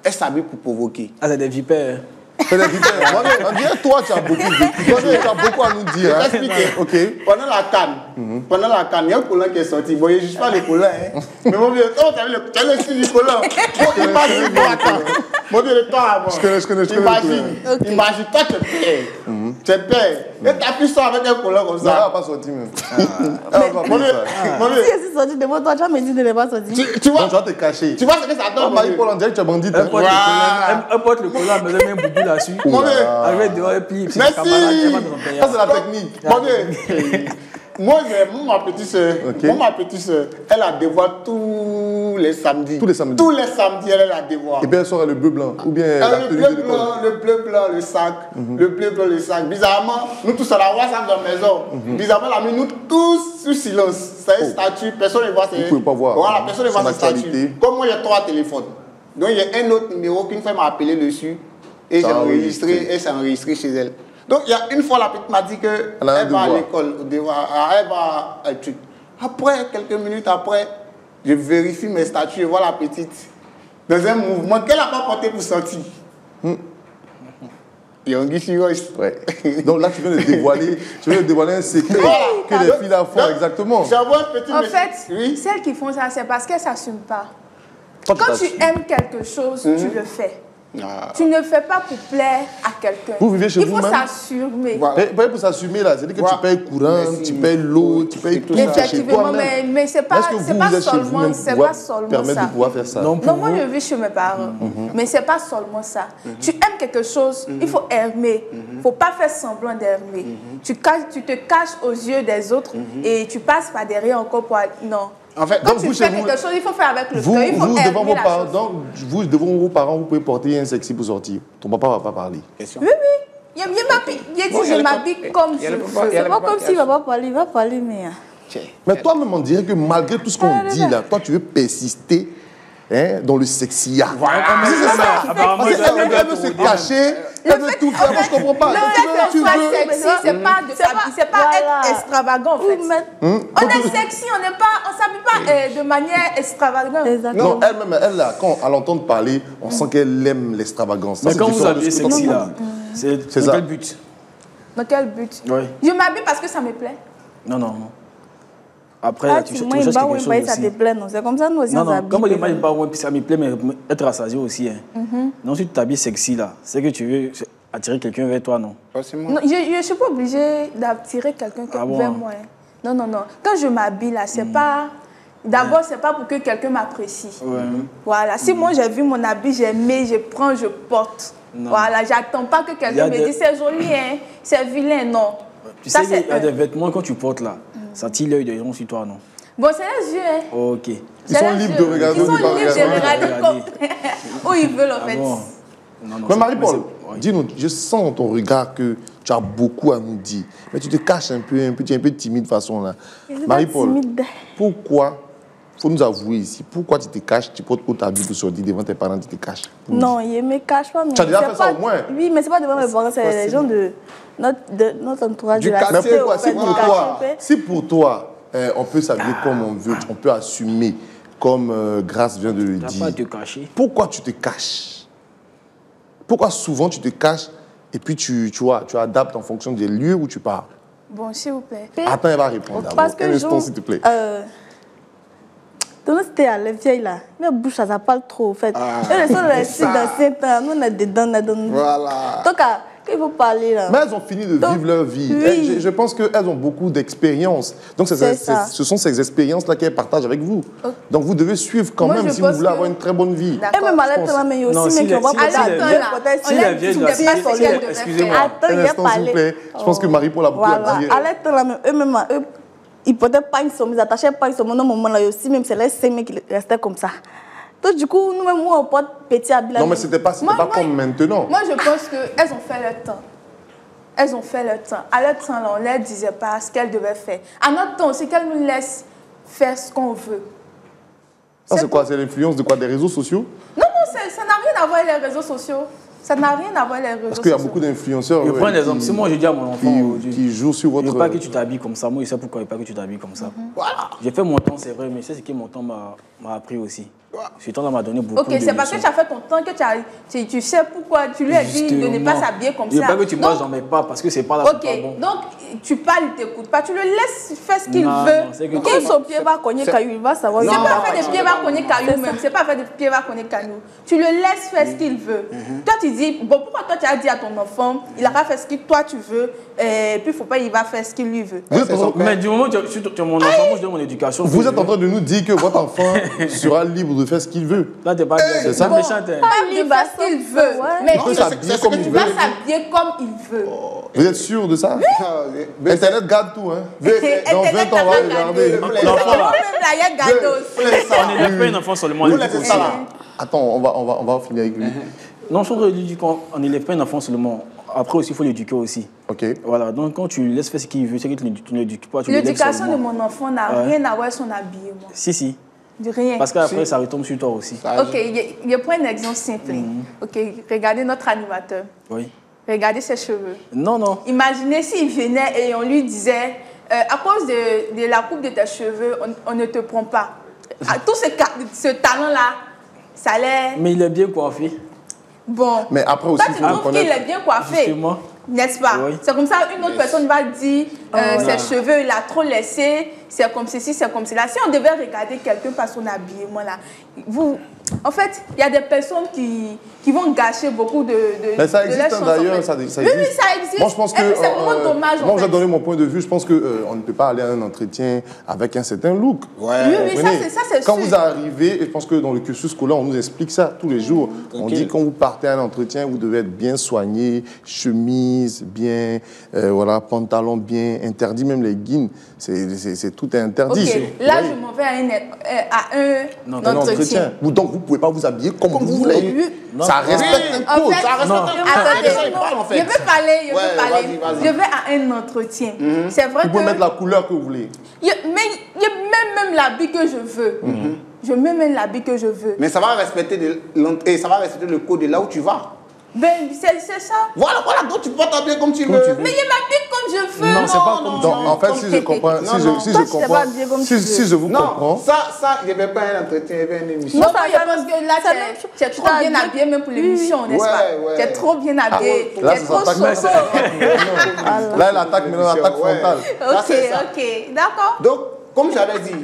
Elles s'habillent pour provoquer. Ah, c'est des vipères. C'est des vipères. On dirait toi, tu as beaucoup vécu. Toi, tu as beaucoup à nous dire. Je Hein. vais t'expliquer. Ok. Pendant la canne, il y a un collant qui est sorti. Bon, je ne juge pas les collants. Hein. Mais mon vieux, tu as le style du collant. Bon, imagine, bon, attends. Mon vieux, le temps avant. Je connais le Imagine, imagine, toi, tu es père. Tu es père. Et ta fille sort avec un collant comme Ça va ça. pas sortir même. Mon vieux, mon vieux, Si je suis sortie devant toi, tu vas me dire de ne pas sortir. tu vois, Donc, tu vas te cacher. tu vois ce que ça donne, mon Marie vieux. Paul, on dirait que tu es bandit. Elle porte le collant, elle met un boubou là-dessus. Mon vieux, Avec dehors, elle plie. Merci. Ça, c'est la technique. mon vieux. Moi, ma petite soeur, Ok. ma petite soeur, elle la dévoile tous les samedis. Tous les samedis. Tous les samedis, elle la dévoile. Et bien, elle sort le bleu blanc. Ou bien Ah, la le tenue bleu de l'école. blanc, le bleu blanc, le sac. Le bleu blanc, le sac. Bizarrement, nous tous à la WhatsApp dans la maison. Bizarrement, elle a mis nous tous sur silence. C'est un statut, personne ne voit ses... Vous pouvez pas voir Voilà, personne ne voit son ses statuts. actualité. Comme moi, j'ai 3 téléphones. Donc, il y a un autre numéro qu'une fois, elle m'a appelé dessus. Et Ça j'ai a enregistré, enregistré. et c'est enregistré chez elle. Donc, il y a une fois, la petite m'a dit qu'elle Elle a un va à devoir. l'école, elle va à un truc. Après, quelques minutes après, je vérifie mes statuts et vois la petite dans un mouvement qu'elle n'a pas porté pour sortir. Et on dit Ouais. Donc là, tu viens de dévoiler un secret que les filles là font exactement. J'envoie un petit En message. fait, Oui. celles qui font ça, c'est parce qu'elles ne s'assument pas. Toi, Quand tu t'assumes. aimes quelque chose, tu le fais. Ah. Tu ne fais pas pour plaire à quelqu'un. Vous vivez chez Il faut vous-même? s'assumer. Voilà. Pour s'assumer là, c'est-à-dire que Ouais. tu payes courant, Merci. tu payes l'eau, tu payes tout ça chez Effectivement, toi-même. mais c'est pas, Est-ce que c'est vous, pas vous êtes chez seulement, vous-même c'est pouvoir pas seulement permettre ça. de pouvoir faire ça? Non, pour Non, moi vous, je vis chez mes parents, mais c'est pas seulement ça. Tu aimes quelque chose, il faut aimer. Faut pas faire semblant d'aimer. Tu te caches aux yeux des autres et tu passes par derrière encore pour... Non. En fait, Quand donc tu vous, fais chez vous, quelque chose, il faut faire avec le Vous, cœur. Il faut vous, aimer devant vos la parents, chose. donc, vous, devant vos parents, vous pouvez porter un sexy pour sortir. Ton papa va pas parler. question. Oui, oui. Je m'habille comme je veux. C'est pas comme s'il ne va pas parler, il va parler, mais... Mais toi-même, on dirait que malgré tout ce qu'on dit là, toi, tu veux persister hein, dans le sexy. C'est ça. apparemment, Parce qu'elle veut se cacher, elle veut tout faire. Moi, je comprends pas. Le fait qu'on soit sexy, c'est pas de s'habiller, c'est pas Voilà. être extravagant en fait. Ou mettre- On est sexy, on s'habille pas de manière extravagante. Exactement. Non, elle-même, elle là, quand à l'entendre parler, on sent qu'elle aime l'extravagance. Ça, Mais c'est quand vous différent de habillez ce que toi, sexy tu là, c'est C'est pour ça. quel but? Dans quel but? Oui. Je m'habille parce que ça me plaît. Non. Après, Ah, tu tu cherches moi, il quelque va chose où ça te aussi. plaît, non? C'est comme ça, nous aussi, on Non, s'habille. comme il pas ouais, puis ça me plaît, mais être rassasié aussi. Hein. Donc, si tu t'habilles sexy là, c'est que tu veux attirer quelqu'un vers toi, non? Forcément. Non, je ne suis pas obligée d'attirer quelqu'un Ah bon? vers moi. Hein. Non. Quand je m'habille là, c'est pas... D'abord, c'est pas pour que quelqu'un m'apprécie. Voilà. Si moi, j'ai vu mon habit, j'ai aimé, je prends, je porte. Non. Voilà. J'attends pas que Il y a quelqu'un me des- dise c'est joli, hein, c'est vilain. Non. Tu Ça, sais c'est qu'il y a un. des vêtements quand tu portes là, ça tire l'œil des gens sur toi, non? Bon, c'est les yeux. Hein. Ok. Ils C'est sont les libres yeux. de regarder Ils ou sont de pas libres de regarder. regarder comme... où ils veulent, en Ah fait. bon? Non, Mais c'est- Marie-Paul, c'est- ouais. dis-nous, je sens dans ton regard que tu as beaucoup à nous dire. Mais tu te caches un peu, tu es un peu timide de façon là. Je suis pas Marie-Paul, timide. pourquoi faut nous avouer ici, pourquoi tu te caches, tu portes haute habit pour sortir devant tes parents, tu te caches? Non, il ne me cache pas. Mais Tu as déjà c'est fait ça pas- au moins? Oui, mais ce n'est pas devant mes parents, c'est les gens de notre entourage Du de la quartier, cité. Mais pourquoi, au fait, si pour du toi, quartier, si pour toi, on peut s'habiller comme on veut, on peut assumer, comme Grace vient de le Tu n'as dire, pas à te cacher. pourquoi tu te caches? Pourquoi souvent tu te caches et puis tu adaptes en fonction des lieux où tu pars? Bon, s'il vous plaît. Attends, elle va répondre d'abord. Parce que Un instant, genre, s'il te plaît. dans notre cité, les vieilles là, leur bouche, ça parle trop, en fait. Ah, Elles sont c'est restées ça. d'anciens temps, nous, on a des dents, on a des dents. Voilà. Donc, quand il faut parler là. Mais elles ont fini de Donc, vivre leur vie. oui. Je pense qu'elles ont beaucoup d'expériences. Donc, C'est ça. ce sont ces expériences-là qu'elles partagent avec vous. Donc, vous devez suivre quand Moi, même je si vous pense voulez que- avoir une très bonne vie. D'accord. Et même à je l'aide pense. là, mais il y a Non, aussi, si mais qui les- vont si pas les- parler. Attends, si là. Peut-être On Si l'a la dit, vieille tu doit- n'es pas si- ce si- qu'elle devait excusez-moi. faire. Attends, Un il a instant, s'il vous parlé. plaît. Je pense que Marie-Paul a beaucoup à Voilà. dire. À l'aide là, même eux-mêmes, eux, ils portaient pas une somme, ils attachaient pas une somme. Au moment là, aussi, même c'est les seins qui restaient comme ça. Donc, du coup, nous-mêmes, moi, on porte petit habit. Non, mais c'était pas Moi, comme maintenant. Moi, je pense qu'elles ont fait leur temps. Elles ont fait leur temps. À leur temps, là, on ne leur disait pas ce qu'elles devaient faire. À notre temps aussi, qu'elles nous laissent faire ce qu'on veut. Ça, c'est quoi? C'est l'influence de quoi? Des réseaux sociaux? Non, ça n'a rien à voir avec les réseaux sociaux. Ça n'a rien à voir avec les réseaux Parce qu'il y a sociaux. beaucoup d'influenceurs Je prends un exemple. Si moi je dis à mon enfant aujourd'hui, qui jouent sur je veux votre... pas que tu t'habilles comme ça. Moi, je sais pourquoi je veux pas que tu t'habilles comme ça. Voilà. J'ai fait mon temps, c'est vrai, mais c'est ce que mon temps m'a appris aussi. Ce temps-là m'a donné beaucoup de Ok, c'est parce que leçons. tu as fait ton temps que tu sais pourquoi tu lui as dit de ne pas Justement. s'habiller comme Je veux ça. pas que tu Donc, marches dans mes pas parce que c'est pas là ok, c'est pas bon. donc tu parles, il ne t'écoute pas. Tu le laisses faire ce qu'il Non, veut. non, c'est que Quand son pied va cogner caillou, il va savoir. C'est il pas va faire des pieds va connaître caillou même. C'est pas faire des pieds va connaître caillou. Tu le laisses faire ce qu'il veut. Toi, tu dis, bon, pourquoi toi, tu as dit à ton enfant, il aura fait ce que toi, tu veux, et puis il faut pas, il va faire ce qu'il lui veut. Vous êtes en- Mais du moment où tu es mon enfant, moi je donne mon éducation. Vous êtes en train de nous dire que votre enfant sera libre de faire ce qu'il veut. Là, t'es pas C'est ça. méchante. hein. Il va faire ce qu'il veut. Ouais. Mais Il peut s'habiller comme il il veut. va s'habiller comme il veut. Vous êtes sûr de ça? Internet garde tout, hein? Dans 20 Internet, ans, on va t'as regarder. L'enfant, là, Même la y'a gâteau aussi. on n'élève pas un enfant seulement. on Vous éduque laissez aussi. ça là. Attends, on va finir avec lui. Non, je trouve qu'on n'élève pas un enfant seulement. Après aussi, il faut l'éduquer aussi. Ok. Voilà, donc quand tu laisses faire ce qu'il veut, c'est que tu ne l'éduques pas, tu l'élèves L'éducation de seulement. mon enfant n'a Ouais. rien à voir avec son habillement. Si. De rien. Parce qu'après, ça retombe sur toi aussi. Ok, je prends un exemple simple. Ok, regardez notre animateur. Oui. Regardez ses cheveux. Non. Imaginez s'il venait et on lui disait, à cause de la coupe de tes cheveux, on ne te prend pas. Tout ce talent-là, ça allait... Mais il est bien coiffé. Bon. Mais après aussi, Toi, il tu faut trouves qu'il reconnaître... est bien coiffé, Justement. n'est-ce pas? Oui. C'est comme ça, une autre personne va dire, ses cheveux, il a trop laissé, c'est comme ceci, c'est comme cela. Si on devait regarder quelqu'un par son habillement, là, en fait, il y a des personnes qui vont gâcher beaucoup de Mais ça de leurs existe chances, d'ailleurs, en fait. ça Oui, existe. ça existe. Moi, je pense Et que... puis, c'est vraiment dommage, en moi, j'ai fait. donné mon point de vue. Je pense qu'on ne peut pas aller à un entretien avec un certain look. Oui, oui, ça, Comprenez? c'est Quand sûr. vous arrivez, et je pense que dans le cursus scolaire, on nous explique ça tous les jours. On dit quand vous partez à un entretien, vous devez être bien soigné, chemise bien, voilà, pantalon bien, interdit même les guines. Tout est interdit. Ok, là, Oui. je m'en vais à un Un entretien. Donc, vous ne pouvez pas vous habiller comme vous vous voulez. voulez. Ça respecte un En code. fait, Ça respecte non. un code. Attendez, ça, il parle, en fait. je veux parler, je Ouais, veux parler. vas-y. Je vais à un entretien. C'est vrai Vous pouvez que... mettre la couleur que vous voulez. Mais il y a même l'habit que je veux. Je mets même l'habit que je veux. Mais ça va respecter le code de là où tu vas. Ben, c'est ça. Voilà, donc tu peux t'habiller comme tu veux. Mais il m'habille comme je veux. Non, c'est pas comme Donc, en fait, si je comprends, Non, non. si Toi, je tu t'es comprends, pas habillé comme tu veux. si je vous comprends, Non, ça, il n'y avait pas un entretien, il y avait une émission. Non, ça, je ça, pense que là, c'est la même chose. tu es Tu trop t'as bien habillé- habillé même pour l'émission, n'est-ce Ouais, pas? ouais. Tu es trop bien habillé. Tu là, es ça trop s'attaque chaud. là, elle attaque maintenant l'attaque Ouais. frontale. Ça, Ok, c'est ça. ok, d'accord. Donc, comme j'avais dit,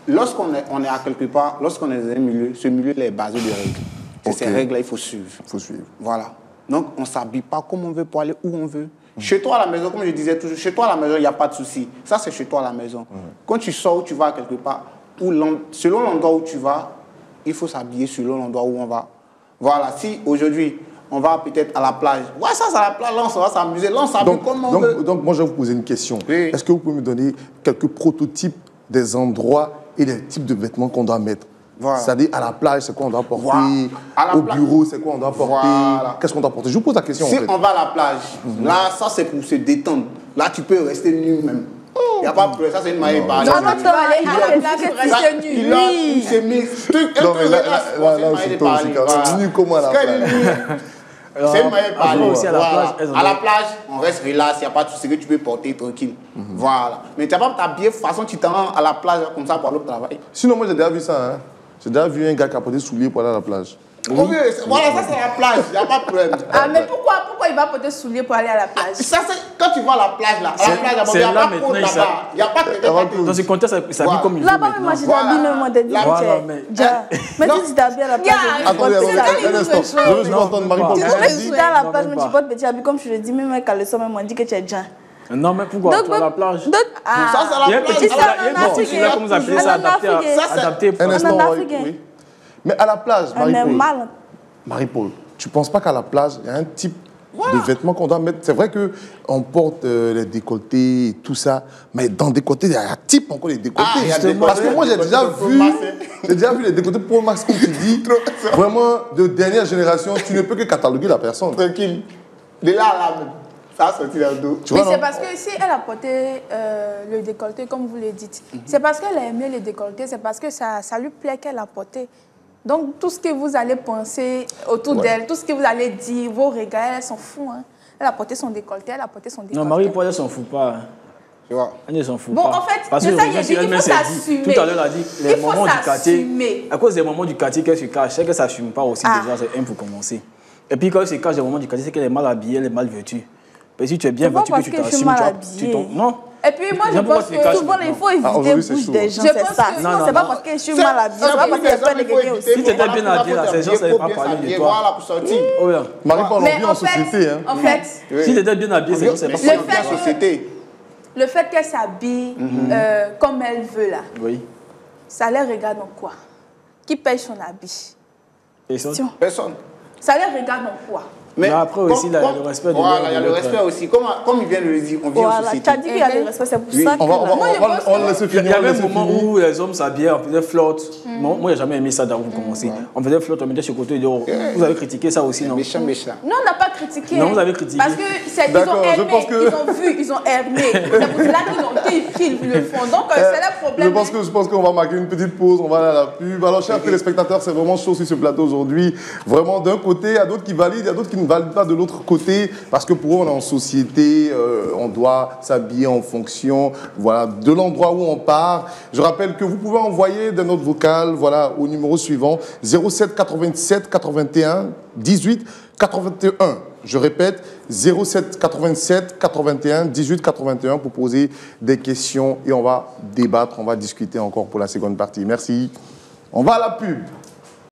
lorsqu'on est à quelque part, lorsqu'on est dans un milieu, ce milieu-là est basé de règles. C'est Ok. ces règles-là, il faut suivre. Il faut suivre. Voilà. Donc, on ne s'habille pas comme on veut pour aller où on veut. Chez toi à la maison, comme je disais toujours, chez toi à la maison, il n'y a pas de souci. Ça, c'est chez toi à la maison. Quand tu sors ou tu vas quelque part, selon l'endroit où tu vas, il faut s'habiller selon l'endroit où on va. Voilà. Si aujourd'hui, on va peut-être à la plage, ouais, ça, c'est à la plage, là, on va s'amuser. Là, on s'habille comme on veut. Donc, moi, je vais vous poser une question. Oui. Est-ce que vous pouvez me donner quelques prototypes des endroits et des types de vêtements qu'on doit mettre? Voilà. C'est-à-dire, à la plage, c'est quoi on doit porter? Voilà. À la Au plage. bureau, c'est quoi on doit porter? Voilà. Qu'est-ce qu'on doit porter? Je vous pose la question, Si en fait. on va à la plage, là, ça, c'est pour se détendre. Là, tu peux rester nu même. Il n'y a pas de problème, ça c'est une manière de parler. Non, tu vas aller à la plage pour rester nu. Il s'est mis truc. Non, mais là, c'est toi aussi, quand même. Nu comme à la plage. C'est une manière de parler. Aussi à la plage, À la plage, on reste relax, il n'y a pas tout ce que tu peux porter tranquille. Voilà. Mais tu n'as pas t'habiller de façon, tu t'en rends à la plage comme ça pour aller au travail. Sinon, moi, j'ai déjà vu ça. Hein. J'ai déjà vu un gars qui a porté des souliers pour aller à la plage. Oui. Voilà, ça c'est la plage, il n'y a pas de problème. Ah, mais pourquoi il va porter des souliers pour aller à la plage? Ça, c'est quand tu vas à la plage, là, il n'y a pas de pause là-bas. Il n'y a pas de Dans ce contexte, ça s'habille comme il veut. Là-bas, moi, je t'habille même moi d'être mais si tu t'habilles à la plage, Attendez, un instant. Je veux juste entendre Marie-Paul. tu es à la plage, mais tu portes petit habit comme je le dis, même un caleçon, même on dit que tu es déjà. Non, mais pourquoi tu vas à la plage? Ça, c'est la plage. Il y a un petit là, comme vous appelez ça, adapté. Un instant, En oui. Afrique. Mais à la plage, On est Marie-Paul. mal. Marie-Paul, tu ne penses pas qu'à la plage, il y a un type de vêtements qu'on doit mettre? C'est vrai qu'on porte les décolletés et tout ça, mais dans les décolletés, il y a un type encore les décolletés. Parce que moi, j'ai déjà vu les décolletés pour Max, comme tu dis, vraiment de dernière génération, tu ne peux que cataloguer la personne. Tranquille. De là à là, ça a sorti dans le dos. Mais c'est parce que si elle a porté le décolleté, comme vous le dites, c'est parce qu'elle a aimé le décolleté, c'est parce que ça lui plaît qu'elle a porté. Donc, tout ce que vous allez penser autour d'elle, tout ce que vous allez dire, vos regards, elle s'en fout. Hein. Elle a porté son décolleté, elle a porté son décolleté. Non, Marie-Paul, elle s'en fout pas. Tu vois? Elle ne s'en fout Bon, pas. en fait, parce c'est que ça, il a dit, il faut s'assumer. Tout à l'heure, elle a dit les moments du quartier. s'assumer. À cause des moments du quartier qu'elle se cache, c'est qu'elle ne s'assume pas aussi déjà, c'est un pour commencer. Et puis, quand elle se cache des moments du quartier, c'est qu'elle est mal habillée, elle est mal vêtue. Mais si tu es bien vêtue, que tu t'assumes, tu tombes. Non. Et puis moi, je pense que souvent, il faut éviter la bouche des gens, c'est ça. Sinon, c'est pas parce que je suis mal habillée, c'est pas parce qu'elle fait de quelqu'un aussi. Si tu étais bien habillée, ces gens ne savaient pas parler de toi. Voilà, pour sortir. Marie-Paul, on vit en société. En fait, si tu étais bien habillée, ces gens ne savaient pas parler de toi. Le fait qu'elle s'habille comme elle veut, là, ça les regarde en quoi? Qui paye son habit? Personne. Ça les regarde en quoi? Mais après aussi, il y a le respect de l'autre. Voilà, il y a le respect aussi. Comme il vient de le dire, on vit en société. Tu as dit qu'il y a le respect, c'est pour ça que... On laisse finir. Il y avait un moment où les hommes s'habillaient, on faisait flotte. Moi, j'ai jamais aimé ça d'avant pour commencer. On faisait flotte, on mettait sur le côté et vous avez critiqué ça aussi, non? Méchant. Non, on n'a pas critiqué. Non, vous avez critiqué. Parce que ils ont aimé, ils ont vu, ils ont aimé. C'est pour cela qu'ils le font. Donc, c'est le problème. Je pense qu'on va marquer une petite pause, on va aller à la pub. Alors, chers téléspectateurs, c'est vraiment chaud sur ce plateau aujourd'hui. Vraiment, d'un côté, il y a d'autres qui valident, il y a d'autres qui ne valident pas de l'autre côté, parce que pour eux, on est en société, on doit s'habiller en fonction de l'endroit où on part. Je rappelle que vous pouvez envoyer des notes vocales au numéro suivant 07 87 81 18 81. Je répète, 07 87 81 18 81 pour poser des questions et on va débattre, on va discuter encore pour la seconde partie. Merci. On va à la pub.